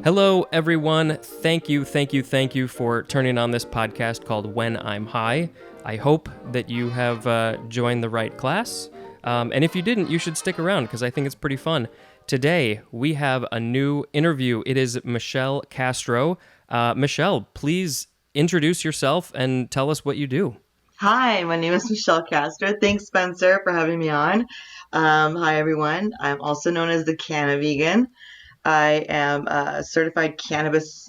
Hello, everyone. Thank you for turning on this podcast called When I'm High. I hope that you have joined the right class. And if you didn't, you should stick around because I think it's pretty fun. Today, we have a new interview. It is Michelle Castro. Michelle, please introduce yourself and tell us what you do. Hi, my name is Michelle Castro. Thanks, Spencer, for having me on. Hi, everyone. I'm also known as the CannaVegan. I am a certified cannabis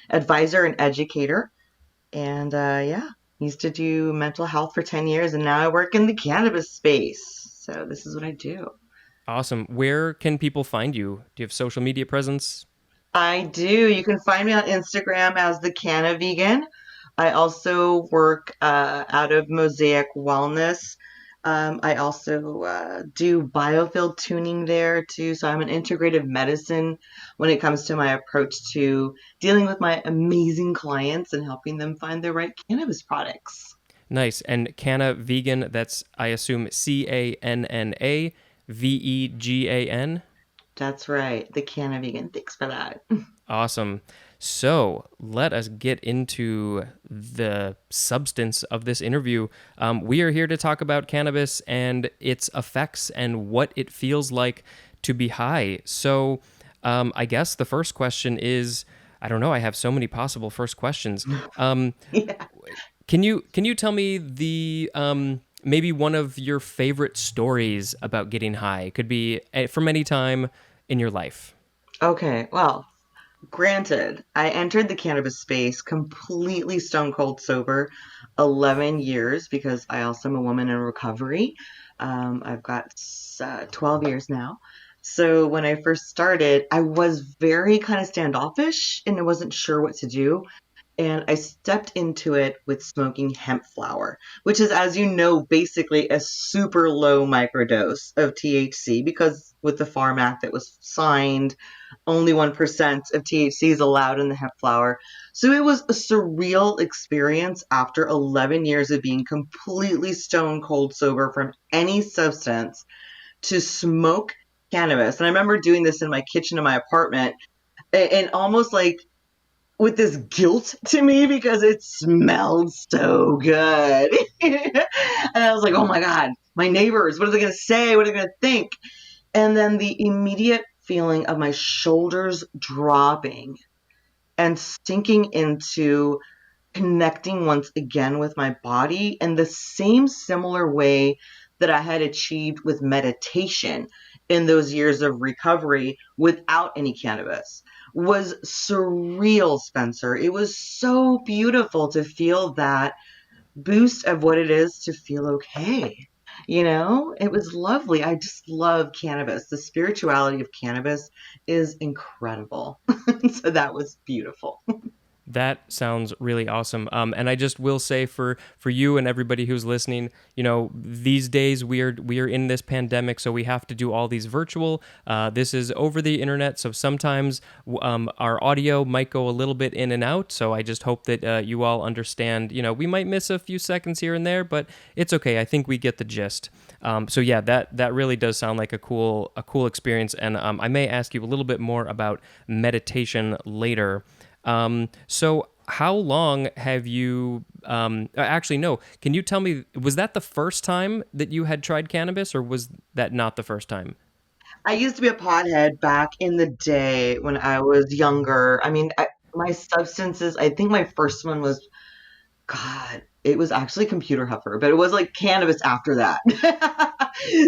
advisor and educator. And used to do mental health for 10 years, and now I work in the cannabis space. So this is what I do. Awesome. Where can people find you? Do you have social media presence? I do. You can find me on Instagram as the CannaVegan. I also work out of Mosaic Wellness. I also do Biofield Tuning there too. So I'm an integrative medicine when it comes to my approach to dealing with my amazing clients and helping them find the right cannabis products. Nice. And CannaVegan, that's, I assume, CannaVegan. That's right, the CannaVegan. Thanks for that. Awesome. So let us get into the substance of this interview. We are here to talk about cannabis and its effects and what it feels like to be high. So I guess the first question is, I don't know, I have so many possible first questions. Yeah. Can you tell me the maybe one of your favorite stories about getting high? It could be from any time in your life. Okay, well, granted, I entered the cannabis space completely stone cold sober 11 years because I also am a woman in recovery. I've got 12 years now. So when I first started, I was very kind of standoffish and I wasn't sure what to do. And I stepped into it with smoking hemp flower, which is, as you know, basically a super low microdose of THC because with the Farm Act that was signed, only 1% of THC is allowed in the hemp flower. So it was a surreal experience after 11 years of being completely stone cold sober from any substance to smoke cannabis. And I remember doing this in my kitchen in my apartment and almost like with this guilt to me because it smelled so good. And I was like, oh my God, my neighbors, what are they going to say? What are they going to think? And then the immediate feeling of my shoulders dropping and sinking into connecting once again with my body in the same similar way that I had achieved with meditation in those years of recovery without any cannabis was surreal, Spencer. It was so beautiful to feel that boost of what it is to feel okay. It was lovely. I just love cannabis. The spirituality of cannabis is incredible. So that was beautiful. That sounds really awesome. And I just will say for you and everybody who's listening, these days we are in this pandemic, so we have to do all these virtual. This is over the internet, so sometimes our audio might go a little bit in and out. So I just hope that you all understand. We might miss a few seconds here and there, but it's okay. I think we get the gist. So yeah, that really does sound like a cool experience. And I may ask you a little bit more about meditation later. So how long have you, actually, no, can you tell me, was that the first time that you had tried cannabis or was that not the first time? I used to be a pothead back in the day when I was younger. I mean, my substances, I think my first one was, God, it was actually computer huffer, but it was like cannabis after that.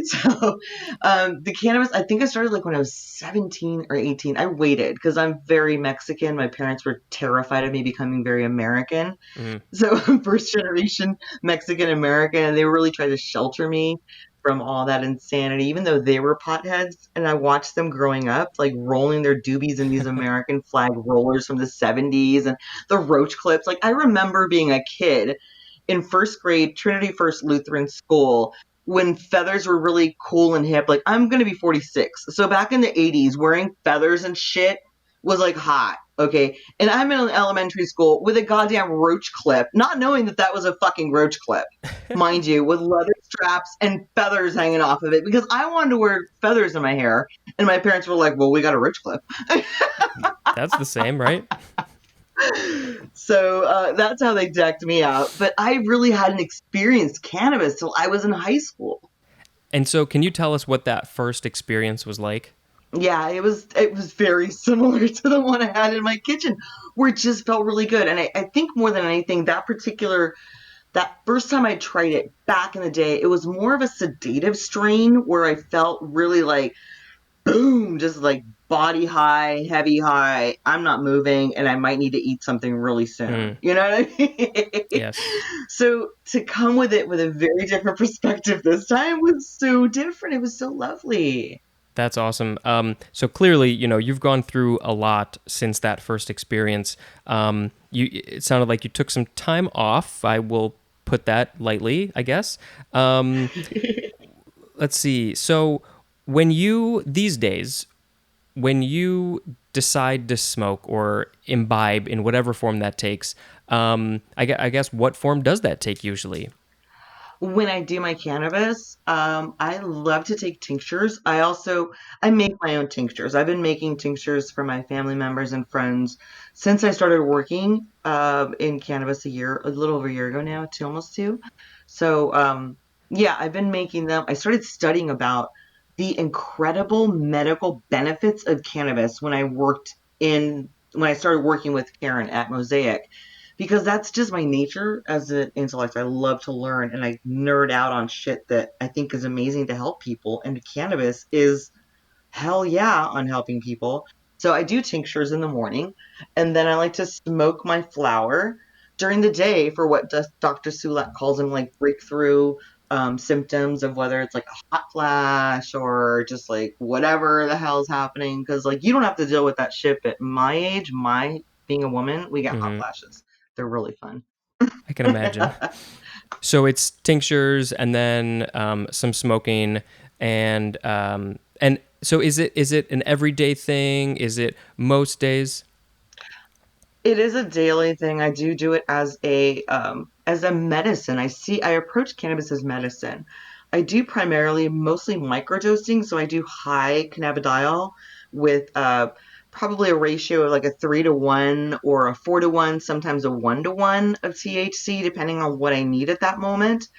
So, the cannabis, I think I started like when I was 17 or 18. I waited because I'm very Mexican. My parents were terrified of me becoming very American. Mm. So I'm first generation Mexican American, and they really tried to shelter me from all that insanity, even though they were potheads. And I watched them growing up, like rolling their doobies in these American flag rollers from the 70s and the roach clips. Like, I remember being a kid in first grade, Trinity First Lutheran School, when feathers were really cool and hip. Like, I'm going to be 46. So back in the 80s, wearing feathers and shit was like hot. Okay. And I'm in elementary school with a goddamn roach clip, not knowing that that was a fucking roach clip, mind you, with leather straps and feathers hanging off of it because I wanted to wear feathers in my hair. And my parents were like, well, we got a roach clip. That's the same, right? So that's how they decked me out. But I really hadn't experienced cannabis till I was in high school. And so, can you tell us what that first experience was like? Yeah, it was very similar to the one I had in my kitchen, where it just felt really good. And I think more than anything, that first time I tried it back in the day, it was more of a sedative strain where I felt really like boom, just like body high, heavy high. I'm not moving and I might need to eat something really Hmm. soon. You know what I mean? Yes. So to come with it with a very different perspective this time was so different. It was so lovely. That's awesome. So clearly, you've gone through a lot since that first experience. It sounded like you took some time off. I will put that lightly, I guess. Um, let's see. So these days, when you decide to smoke or imbibe in whatever form that takes, I guess what form does that take usually? When I do my cannabis, I love to take tinctures. I make my own tinctures. I've been making tinctures for my family members and friends since I started working in cannabis a little over a year ago now, almost two. So yeah, I've been making them. I started studying about the incredible medical benefits of cannabis when I started working with Karen at Mosaic, because that's just my nature as an intellect. I love to learn and I nerd out on shit that I think is amazing to help people. And cannabis is hell yeah on helping people. So I do tinctures in the morning, and then I like to smoke my flower during the day for what Dr. Sulak calls them, like breakthrough symptoms of whether it's like a hot flash or just like whatever the hell's happening. Because like you don't have to deal with that shit. At my age, my being a woman, we get hot Hmm. flashes. They're really fun. I can imagine. So it's tinctures and then some smoking and so is it an everyday thing? Is it most days? It is a daily thing. I do it as a medicine. I approach cannabis as medicine. I do mostly microdosing, so I do high cannabidiol with probably a ratio of like a 3-to-1 or a 4-to-1, sometimes a 1-to-1 of THC, depending on what I need at that moment.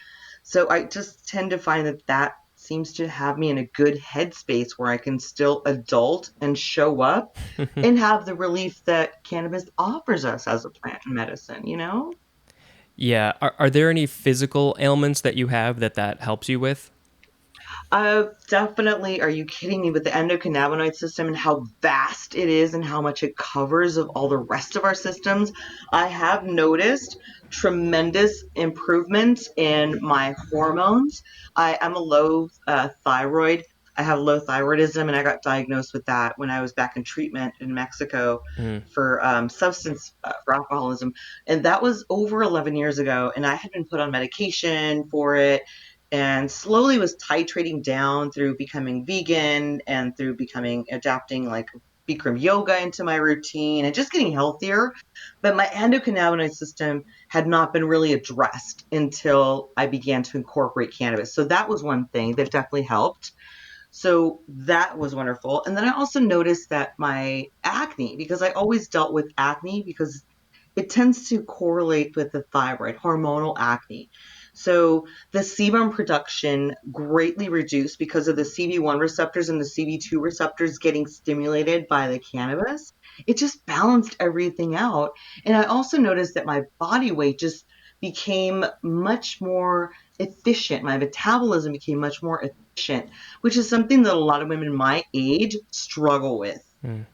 So I just tend to find that that seems to have me in a good headspace where I can still adult and show up and have the relief that cannabis offers us as a plant medicine, you know? Yeah. Are there any physical ailments that you have that helps you with? Definitely. Are you kidding me with the endocannabinoid system and how vast it is and how much it covers of all the rest of our systems? I have noticed tremendous improvement in my hormones. I am a low thyroid. I have low thyroidism, and I got diagnosed with that when I was back in treatment in Mexico Mm. for for alcoholism, and that was over 11 years ago. And I had been put on medication for it and slowly was titrating down through becoming vegan and through becoming adapting like Bikram yoga into my routine and just getting healthier. But my endocannabinoid system had not been really addressed until I began to incorporate cannabis. So that was one thing that definitely helped. So that was wonderful. And then I also noticed that my acne, because I always dealt with acne because it tends to correlate with the thyroid, hormonal acne. So the sebum production greatly reduced because of the CB1 receptors and the CB2 receptors getting stimulated by the cannabis. It just balanced everything out. And I also noticed that my body weight just became much more efficient. My metabolism became much more efficient, which is something that a lot of women my age struggle with. Mm.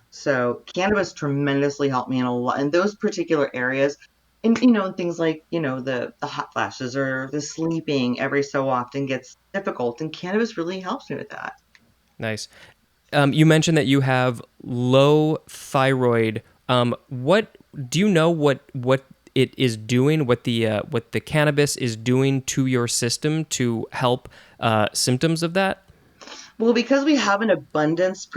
So cannabis tremendously helped me in those particular areas. And things like, the hot flashes or the sleeping every so often gets difficult. And cannabis really helps me with that. Nice. You mentioned that you have low thyroid. What do you know? What it is doing? What the cannabis is doing to your system to help symptoms of that? Well, because we have an abundance,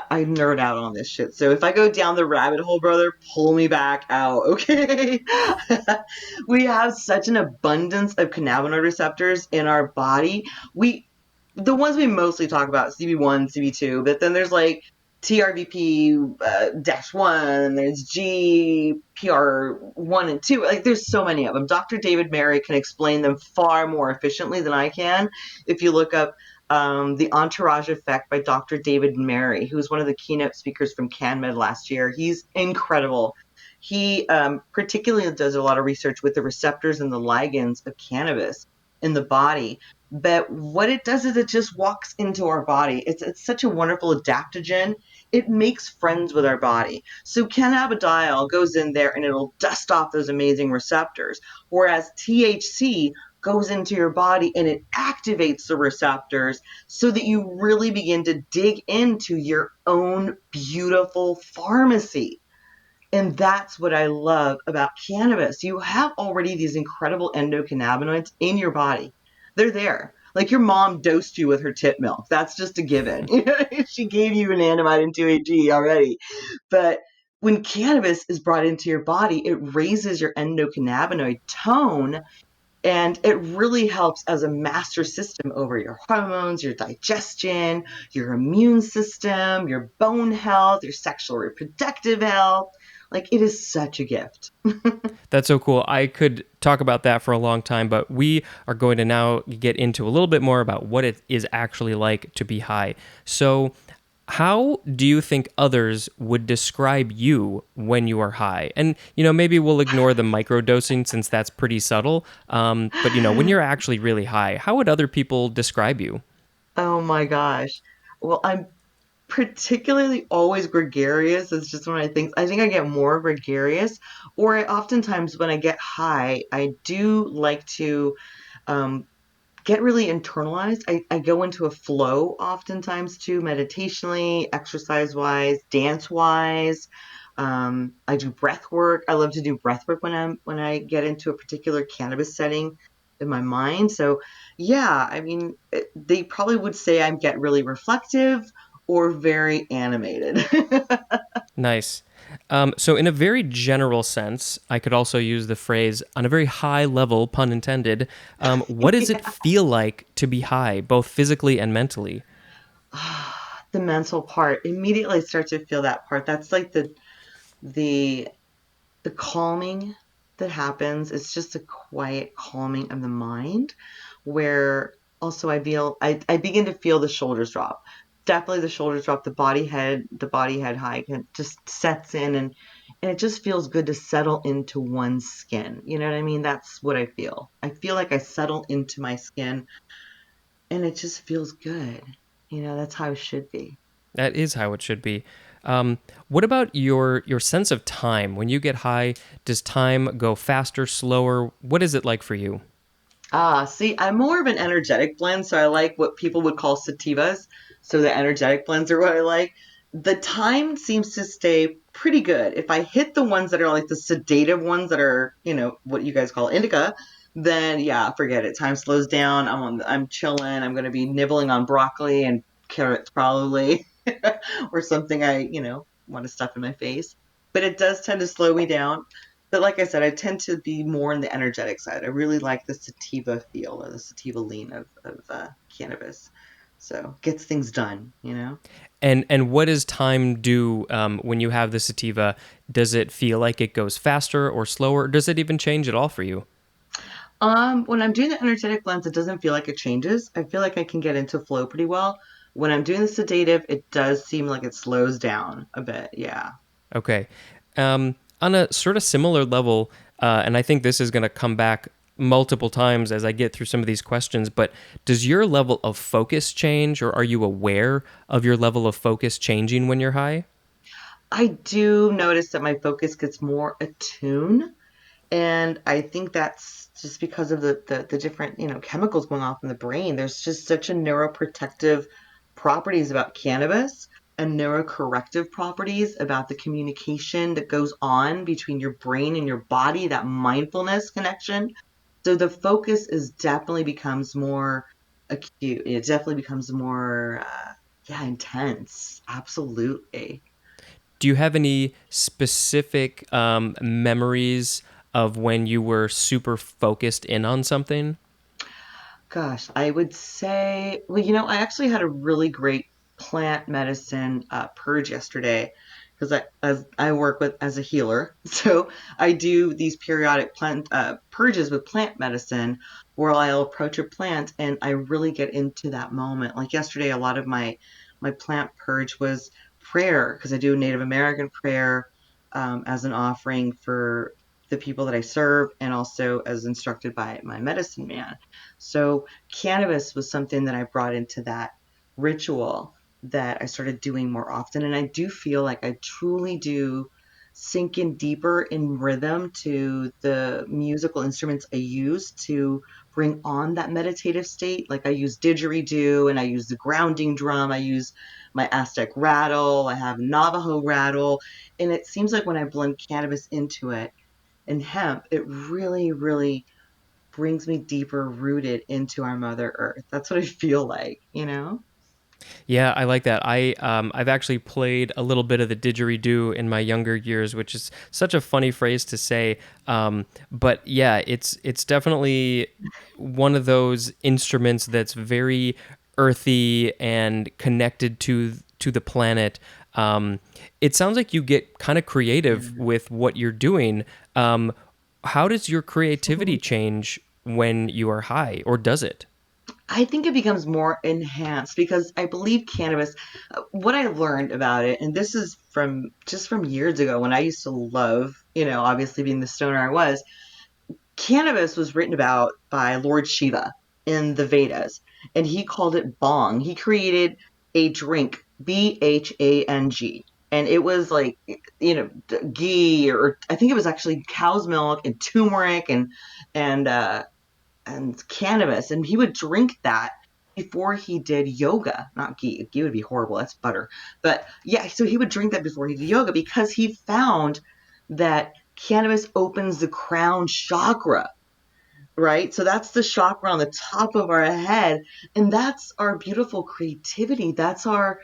I nerd out on this shit. So if I go down the rabbit hole, brother, pull me back out, okay? We have such an abundance of cannabinoid receptors in our body. The ones we mostly talk about, CB1, CB2, but then there's like TRVP -1, there's GPR1 and 2. Like, there's so many of them. Dr. David Mary can explain them far more efficiently than I can. If you look up The Entourage Effect by Dr. David Mary, who's one of the keynote speakers from CanMed last year, he's incredible. He particularly does a lot of research with the receptors and the ligands of cannabis in the body. But what it does is it just walks into our body. It's such a wonderful adaptogen. It makes friends with our body. So cannabidiol goes in there and it'll dust off those amazing receptors, whereas THC goes into your body and it activates the receptors so that you really begin to dig into your own beautiful pharmacy. And that's what I love about cannabis. You have already these incredible endocannabinoids in your body. They're there. Like your mom dosed you with her tip milk. That's just a given. She gave you anandamide and 2-AG already. But when cannabis is brought into your body, it raises your endocannabinoid tone, and it really helps as a master system over your hormones, your digestion, your immune system, your bone health, your sexual reproductive health. Like, it is such a gift. That's so cool. I could talk about that for a long time, but we are going to now get into a little bit more about what it is actually like to be high. So, how do you think others would describe you when you are high? And, maybe we'll ignore the microdosing since that's pretty subtle. But, when you're actually really high, how would other people describe you? Oh my gosh. Well, I'm particularly always gregarious. It's just one of my things. I think I get more gregarious, or I oftentimes, when I get high, I do like to um, get really internalized. I go into a flow oftentimes too, meditationally, exercise wise, dance wise. I do breath work. I love to do breath work when I get into a particular cannabis setting in my mind. So yeah, I mean, they probably would say I get really reflective or very animated. Nice. So, in a very general sense, I could also use the phrase on a very high level, pun intended. What does it Yeah. feel like to be high, both physically and mentally? The mental part, immediately I start to feel that part. That's like the the calming that happens. It's just a quiet calming of the mind, where also I begin to feel the shoulders drop. Definitely the shoulders drop, the body head high just sets in, and it just feels good to settle into one's skin. You know what I mean? That's what I feel. I feel like I settle into my skin and it just feels good. That's how it should be. That is how it should be. What about your sense of time? When you get high, does time go faster, slower? What is it like for you? See, I'm more of an energetic blend, so I like what people would call sativas. So the energetic blends are what I like. The time seems to stay pretty good. If I hit the ones that are like the sedative ones that are, what you guys call indica, then yeah, forget it. Time slows down. I'm chilling. I'm gonna be nibbling on broccoli and carrots probably, or something I want to stuff in my face. But it does tend to slow me down. But like I said, I tend to be more on the energetic side. I really like the sativa feel, or the sativa lean of cannabis. So gets things done. And what does time do when you have the sativa? Does it feel like it goes faster or slower? Or does it even change at all for you? When I'm doing the energetic blends, it doesn't feel like it changes. I feel like I can get into flow pretty well. When I'm doing the sedative, it does seem like it slows down a bit. Yeah. Okay. On a sort of similar level, and I think this is going to come back multiple times as I get through some of these questions, but does your level of focus change, or are you aware of your level of focus changing when you're high? I do notice that my focus gets more attuned. And I think that's just because of the different, chemicals going off in the brain. There's just such a neuroprotective properties about cannabis and neurocorrective properties about the communication that goes on between your brain and your body, that mindfulness connection. So the focus is definitely becomes more acute. It definitely becomes more, yeah, intense. Absolutely. Do you have any specific memories of when you were super focused in on something? Gosh, I would say, well, I actually had a really great plant medicine purge yesterday because I work with as a healer. So I do these periodic plant purges with plant medicine where I'll approach a plant and I really get into that moment. Like yesterday, a lot of my plant purge was prayer because I do Native American prayer as an offering for the people that I serve and also as instructed by my medicine man. So cannabis was something that I brought into that ritual that I started doing more often. And I do feel like I truly do sink in deeper in rhythm to the musical instruments I use to bring on that meditative state. Like I use didgeridoo and I use the grounding drum. I use my Aztec rattle. I have Navajo rattle. And it seems like when I blend cannabis into it and hemp, it really, really brings me deeper rooted into our Mother Earth. That's what I feel like, you know? Yeah, I like that. I've actually played a little bit of the didgeridoo in my younger years, which is such a funny phrase to say. But yeah, it's definitely one of those instruments that's very earthy and connected to the planet. It sounds like you get kind of creative Yeah. with what you're doing. How does your creativity change when you are high, or does it? I think it becomes more enhanced because I believe cannabis, what I learned about it, and this is from just from years ago when I used to love, obviously being the stoner I was, cannabis was written about by Lord Shiva in the Vedas, and he called it Bong. He created a drink, Bhang, and it was like, ghee, or I think it was actually cow's milk and turmeric and cannabis, and he would drink that before he did yoga. Not ghee. Ghee would be horrible. That's butter. But yeah, so he would drink that before he did yoga because he found that cannabis opens the crown chakra, right? So that's the chakra on the top of our head, and that's our beautiful creativity. That's our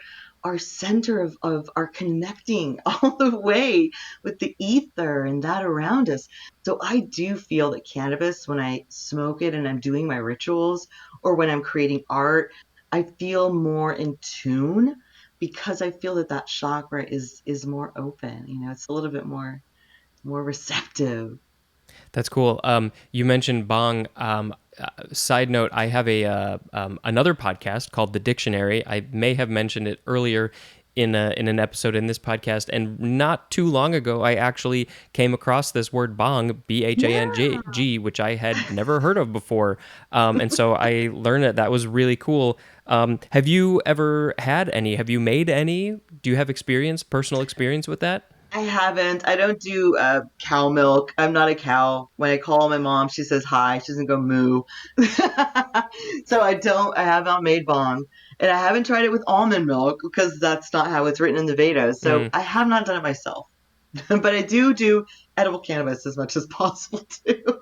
center of our connecting all the way with the ether and that around us. So I do feel that cannabis, when I smoke it and I'm doing my rituals or when I'm creating art, I feel more in tune because I feel that that chakra is more open. It's a little bit more receptive. That's cool. You mentioned Bong. Side note: I have a another podcast called The Dictionary. I may have mentioned it earlier in an episode in this podcast, and not too long ago, I actually came across this word Bong, Yeah. Bhang, which I had never heard of before, and so I learned it. That was really cool. Have you ever had any? Have you made any? Do you have experience, personal experience with that? I haven't. I don't do cow milk. I'm not a cow. When I call my mom, she says hi. She doesn't go moo. So I don't. I have not made bong, and I haven't tried it with almond milk because that's not how it's written in the Vedas. So Mm, I have not done it myself. But I do edible cannabis as much as possible too.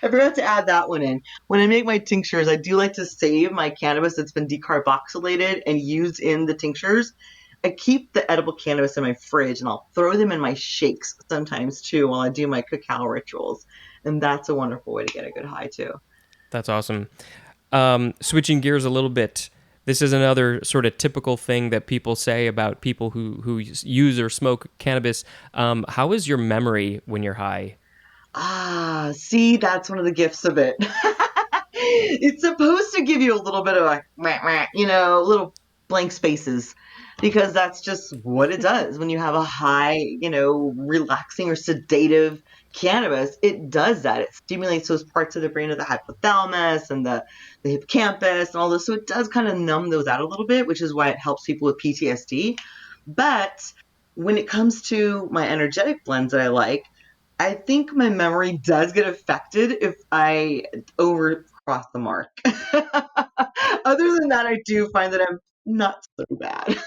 I forgot to add that one in. When I make my tinctures, I do like to save my cannabis that's been decarboxylated and used in the tinctures. I keep the edible cannabis in my fridge and I'll throw them in my shakes sometimes too while I do my cacao rituals. And that's a wonderful way to get a good high too. that's awesome. Switching gears a little bit, this is another sort of typical thing that people say about people who use or smoke cannabis. How is your memory when you're high? Ah, see, that's one of the gifts of it. It's supposed to give you a little bit of like, meh, meh, little blank spaces because that's just what it does when you have a high, relaxing or sedative cannabis. It does that. It stimulates those parts of the brain of the hypothalamus and the hippocampus and all this. So it does kind of numb those out a little bit, which is why it helps people with PTSD. But when it comes to my energetic blends that I like, I think my memory does get affected if I overcross the mark. Other than that, I do find that I'm not so bad.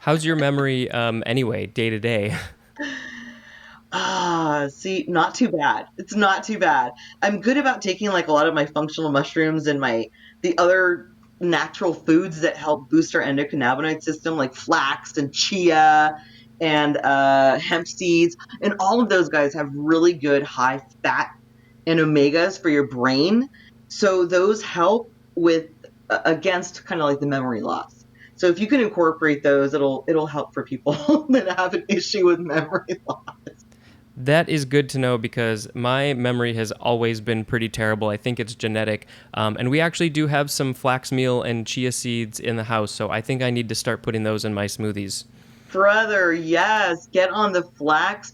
How's your memory anyway, day to day? See, not too bad. It's not too bad. I'm good about taking like a lot of my functional mushrooms and the other natural foods that help boost our endocannabinoid system, like flax and chia and hemp seeds, and all of those guys have really good high fat and omegas for your brain. So those help with against kind of like the memory loss. So if you can incorporate those, it'll help for people that have an issue with memory loss. That is good to know because my memory has always been pretty terrible. I think it's genetic. And we actually do have some flax meal and chia seeds in the house, so I think I need to start putting those in my smoothies. Brother, yes, get on the flax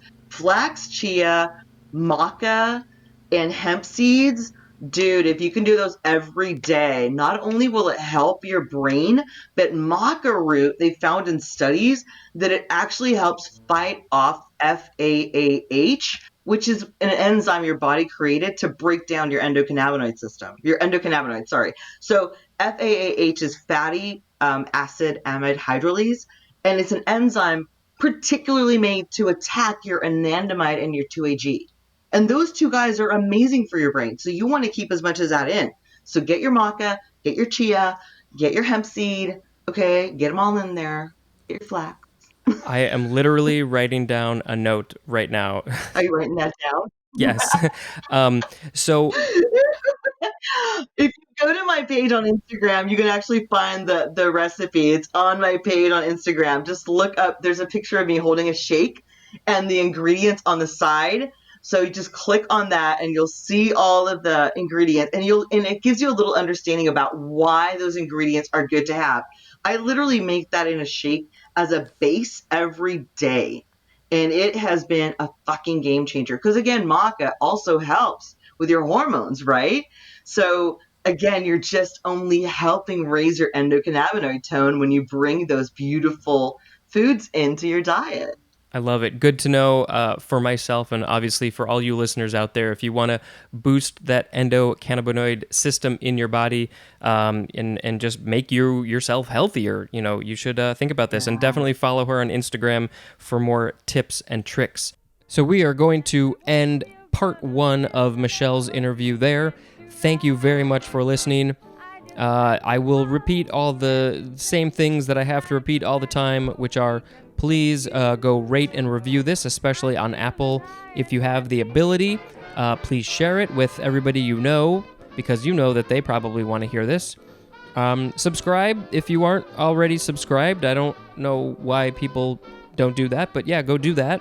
chia, maca, and hemp seeds. Dude, if you can do those every day, not only will it help your brain, but maca root, they found in studies that it actually helps fight off FAAH, which is an enzyme your body created to break down your endocannabinoid system. Your endocannabinoid, sorry. So FAAH is fatty acid amide hydrolase, and it's an enzyme particularly made to attack your anandamide and your 2-AG. And those two guys are amazing for your brain. So you want to keep as much as that in. So get your maca, get your chia, get your hemp seed, okay? Get them all in there. Get your flax. I am literally writing down a note right now. Are you writing that down? Yes. um, so If you go to my page on Instagram, you can actually find the recipe. It's on my page on Instagram. Just look up, there's a picture of me holding a shake and the ingredients on the side. So you just click on that and you'll see all of the ingredients, and it gives you a little understanding about why those ingredients are good to have. I literally make that in a shake as a base every day. And it has been a fucking game changer. Because again, maca also helps with your hormones, right? So again, you're just only helping raise your endocannabinoid tone when you bring those beautiful foods into your diet. I love it. Good to know for myself and obviously for all you listeners out there. If you want to boost that endocannabinoid system in your body and just make yourself healthier, you should think about this and Yeah. definitely follow her on Instagram for more tips and tricks. So we are going to end part 1 of Michelle's interview there. Thank you very much for listening. I will repeat all the same things that I have to repeat all the time, which are please go rate and review this, especially on Apple. If you have the ability, please share it with everybody you know, because you know that they probably want to hear this. Subscribe if you aren't already subscribed. I don't know why people don't do that, but yeah, go do that.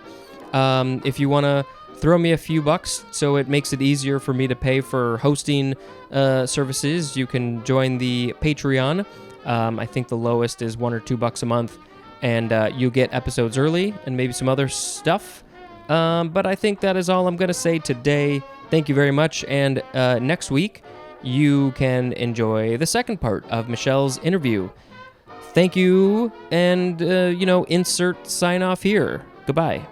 If you want to throw me a few bucks so it makes it easier for me to pay for hosting services, you can join the Patreon. I think the lowest is $1 or $2 a month, and you get episodes early and maybe some other stuff. But I think that is all I'm going to say today. Thank you very much, and next week you can enjoy the second part of Michelle's interview. Thank you, and insert sign off here. Goodbye.